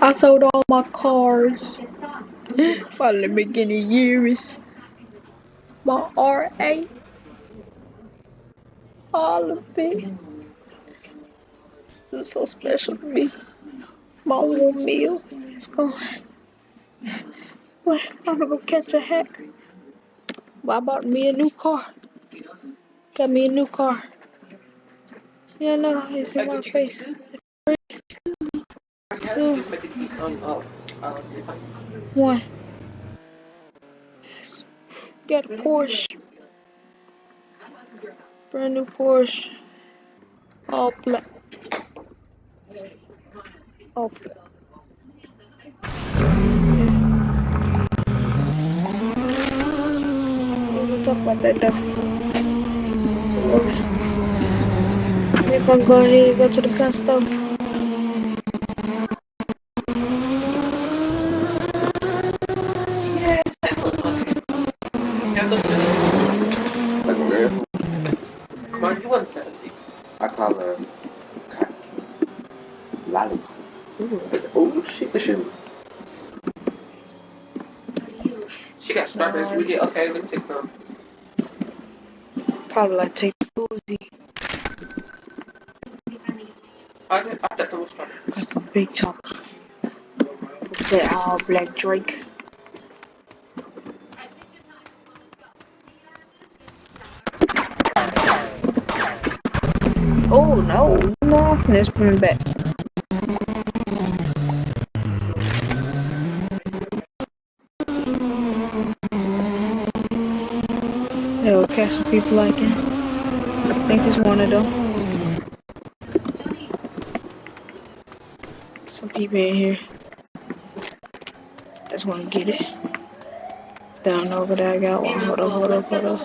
I sold all my cars. My Lamborghini Urus, my R8, all of it. It was so special to me. My one meal is gone. Wait, I'm gonna go catch a hack. But I bought me a new car. Got me a new car. Yeah, no, it's in my face. Two, one. Got a Porsche. Brand new Porsche. All black. All black. We'll talk about that though. We're gonna go ahead and go to the gun store. Like a real? I call her lollipop. Oh, shit, the shit. She got strawberries with it. Okay, let me take some. Probably like take Uzi. I thought that was strawberries. Got some big chops. That all black Drake. Oh no, no, it's coming back. There will catch some people like it. I think there's one of them. Some people in here. Just wanna get it. Down over there, I got one. Hold up.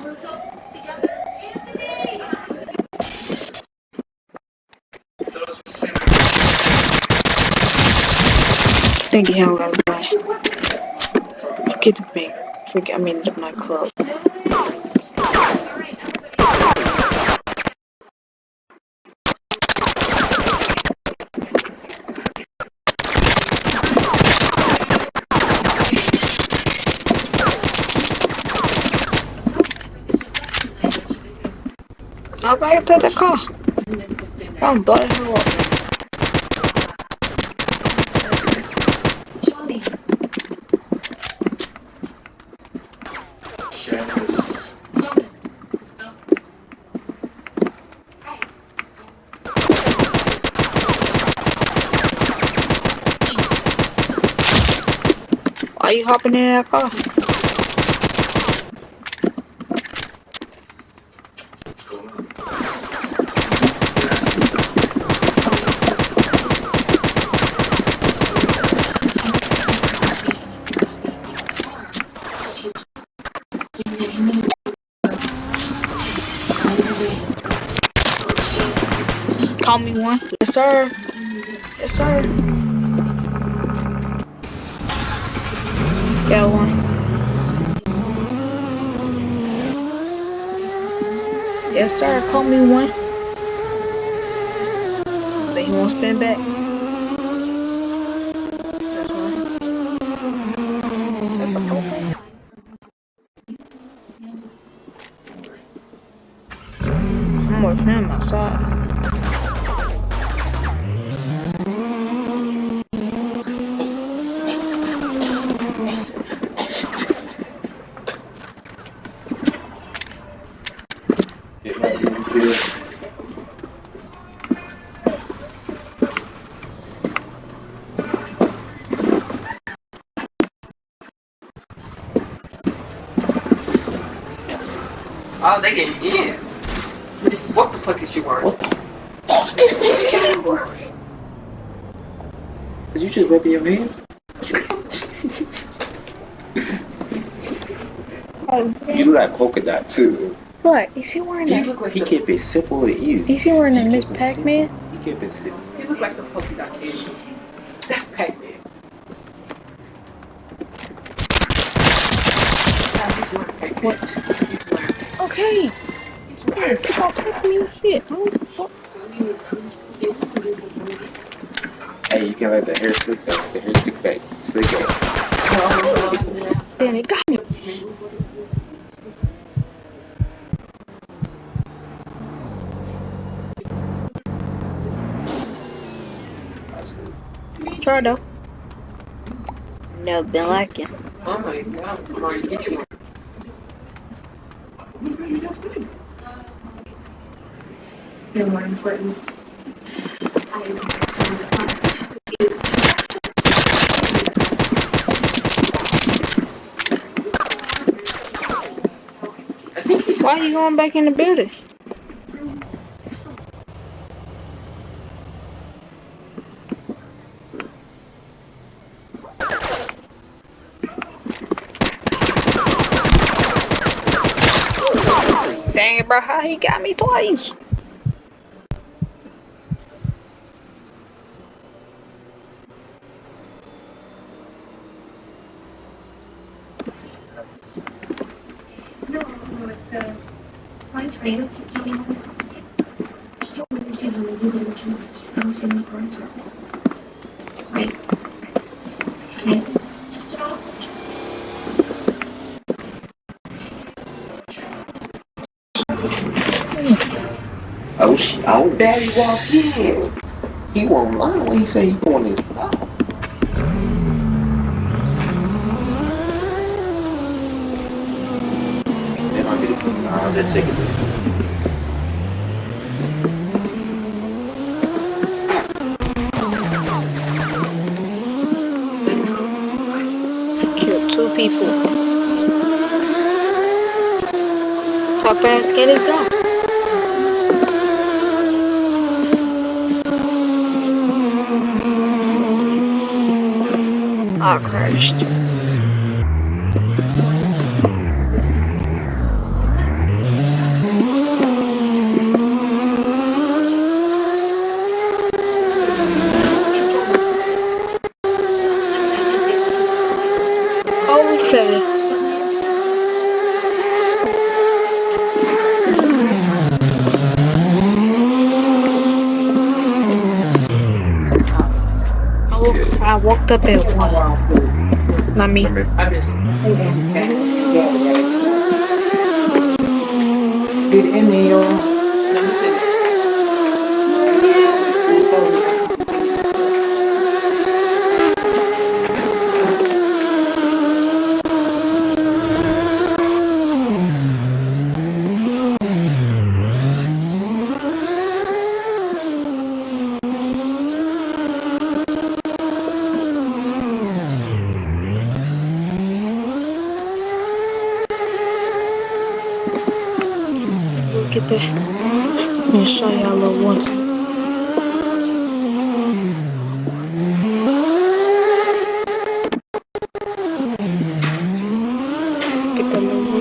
Think he haven't got a gun. Forget the bank. I mean the nightclub. I'll go to the car. I'm blowing her up. Why are you hopping in that car? Call me one. Yes, sir. Yes, sir. Got one. Yes, sir. Call me one. But he won't spin back. That's one. That's a problem. I'm working him outside. Oh, they get me in. What the fuck is you wearing? What the fuck is that? Did you just rub your hands? Oh, You look like polka dot too. what? Is he wearing You that? look like He kept it simple and easy. Is he wearing that Miss Pac-Man? He kept it simple. You look like some polka dot candy. That's Pac-Man. What? Okay. Keep on taking me shit. What the fuck? can't let the hair slick back. The hair slick back. Slick back. Damn, it got me. Try though. No, been like it. Oh my god, I'm trying to get you one. No more important. Why you going back in the building? Dang it, bro, how he got me twice? No, it's the flight train of keeping all the promising. Still understand when they use it too much. I don't see no parts of it. Like, it's just an honest. Oh, daddy walked in. He won't lie when he say he going his stop. Then I'll get it. Nah, let's take it easy. Killed 2 people. How fast can this go? I crashed. Okay. I walked up at 1. Not me. I just Did any let me see that. Look at that. Let me show y'all a little one. Get that little one.